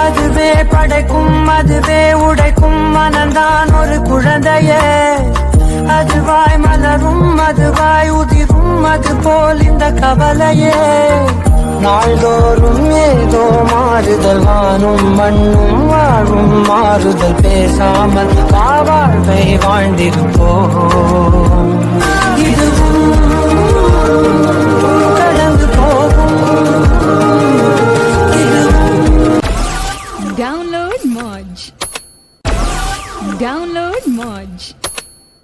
அதுவே படைக்கும் அதுவே உடைக்கும் மனந்தான் ஒரு குழந்தையே. அதுவாய் மலரும் அதுவாய் உதிரும் அது போல் இந்த கவலையே. நாள்தோறும் ஏதோ மாறுதல் வானும் மண்ணும் வாழும் மாறுதல் பேசாமல் வாழ்வை வாழ்ந்திருப்போம். இதுவும்